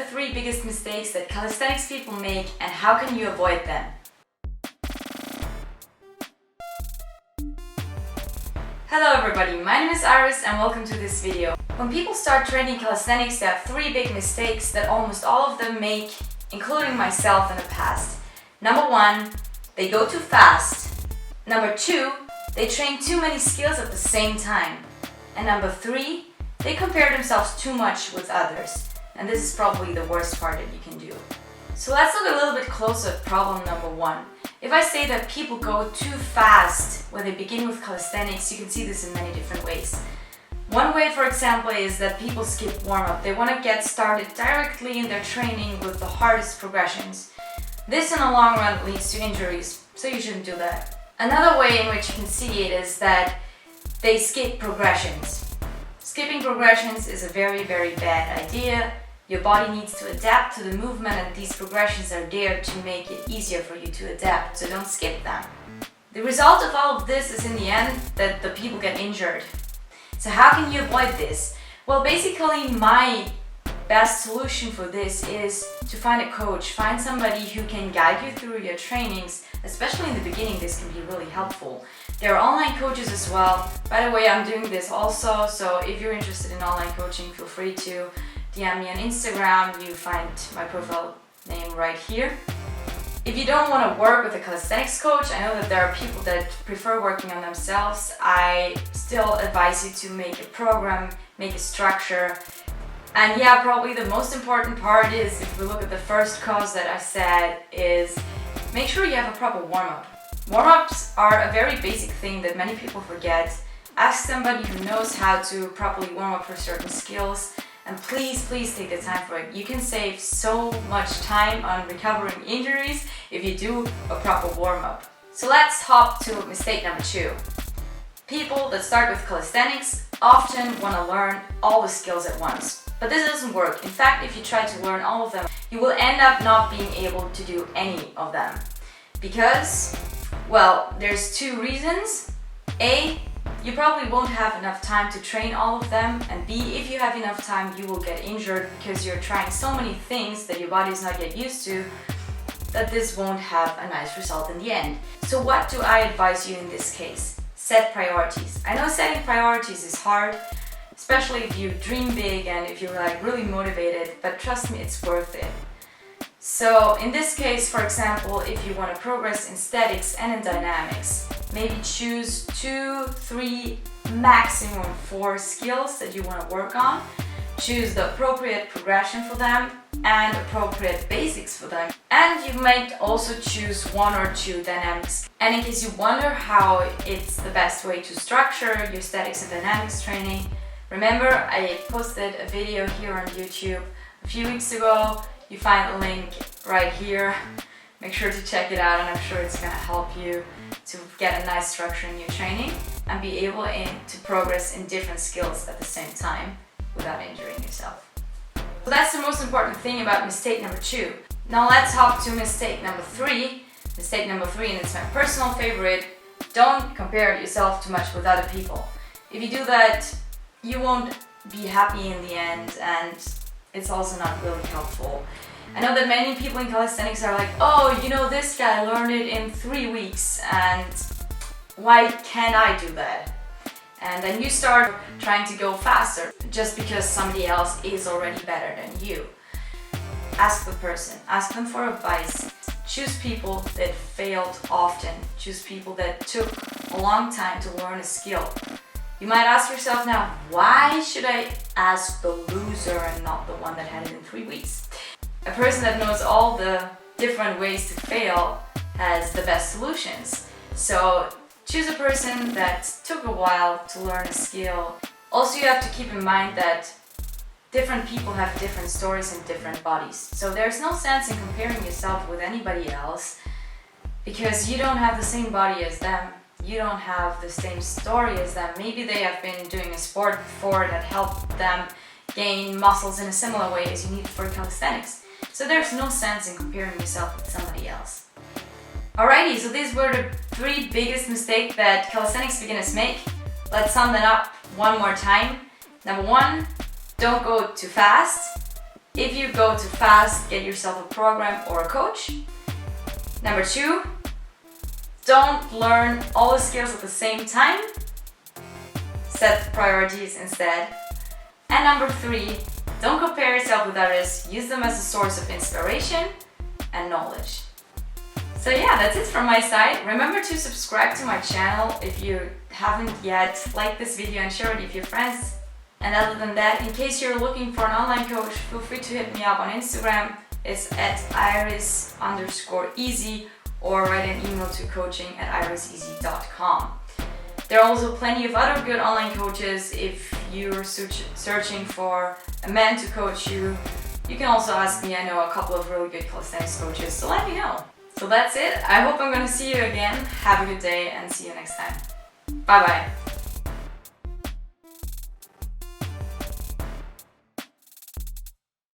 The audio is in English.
3 biggest mistakes that calisthenics people make and how can you avoid them? Hello everybody, my name is Iris and welcome to this video. When people start training calisthenics, there are 3 big mistakes that almost all of them make, including myself in the past. Number 1, they go too fast. Number 2, they train too many skills at the same time. And number 3, they compare themselves too much with others. And this is probably the worst part that you can do. So let's look a little bit closer at problem number 1. If I say that people go too fast when they begin with calisthenics, you can see this in many different ways. One way, for example, is that people skip warm-up. They want to get started directly in their training with the hardest progressions. This in the long run leads to injuries, so you shouldn't do that. Another way in which you can see it is that they skip progressions. Skipping progressions is a very, very bad idea. Your body needs to adapt to the movement and these progressions are there to make it easier for you to adapt, so don't skip them. The result of all of this is in the end that the people get injured. So how can you avoid this? Well, basically my best solution for this is to find a coach, find somebody who can guide you through your trainings, especially in the beginning. This can be really helpful. There are online coaches as well. By the way, I'm doing this also, so if you're interested in online coaching, feel free to DM me on Instagram. You find my profile name right here. If you don't want to work with a calisthenics coach, I know that there are people that prefer working on themselves. I still advise you to make a program, make a structure. And yeah, probably the most important part is, if we look at the first cause that I said, is make sure you have a proper warm-up. Warm-ups are a very basic thing that many people forget. Ask somebody who knows how to properly warm up for certain skills, and please take the time for it. You can save so much time on recovering injuries if you do a proper warm-up. So let's hop to mistake number 2. People that start with calisthenics often want to learn all the skills at once. But this doesn't work. In fact, if you try to learn all of them, you will end up not being able to do any of them. Because, well, there's 2 reasons. A, you probably won't have enough time to train all of them, and B, if you have enough time, you will get injured because you're trying so many things that your body is not yet used to that this won't have a nice result in the end. So what do I advise you in this case? Set priorities. I know setting priorities is hard, especially if you dream big and if you're like really motivated, but trust me, it's worth it. So in this case, for example, if you want to progress in statics and in dynamics, maybe choose 2, 3, maximum 4 skills that you want to work on. Choose the appropriate progression for them and appropriate basics for them. And you might also choose 1 or 2 dynamics. And in case you wonder how it's the best way to structure your statics and dynamics training, remember I posted a video here on YouTube a few weeks ago. You find the link right here. Make sure to check it out, and I'm sure it's going to help you to get a nice structure in your training and be able to progress in different skills at the same time without injuring yourself. So that's the most important thing about mistake number 2. Now let's hop to mistake number 3. Mistake number 3, and it's my personal favorite: don't compare yourself too much with other people. If you do that, you won't be happy in the end, and it's also not really helpful. I know that many people in calisthenics are like, oh, you know, this guy learned it in 3 weeks, and why can't I do that? And then you start trying to go faster just because somebody else is already better than you. Ask the person, ask them for advice. Choose people that failed often. Choose people that took a long time to learn a skill. You might ask yourself now, why should I ask the loser and not the one that had it in 3 weeks? A person that knows all the different ways to fail has the best solutions. So choose a person that took a while to learn a skill. Also, you have to keep in mind that different people have different stories and different bodies. So there's no sense in comparing yourself with anybody else because you don't have the same body as them. You don't have the same story as them. Maybe they have been doing a sport before that helped them gain muscles in a similar way as you need for calisthenics. So there's no sense in comparing yourself with somebody else. Alrighty, so these were the 3 biggest mistakes that calisthenics beginners make. Let's sum them up one more time. Number 1, don't go too fast. If you go too fast, get yourself a program or a coach. Number 2, don't learn all the skills at the same time. Set priorities instead. And number 3, don't compare yourself with others. Use them as a source of inspiration and knowledge. So yeah, that's it from my side. Remember to subscribe to my channel if you haven't yet. Like this video and share it with your friends. And other than that, in case you're looking for an online coach, feel free to hit me up on Instagram. It's at iris_easy, or write an email to coaching@iriseasy.com. There are also plenty of other good online coaches. If you're searching for a man to coach you, you can also ask me. I know a couple of really good calisthenics coaches, so let me know. So that's it. I hope I'm gonna see you again. Have a good day and see you next time. Bye bye.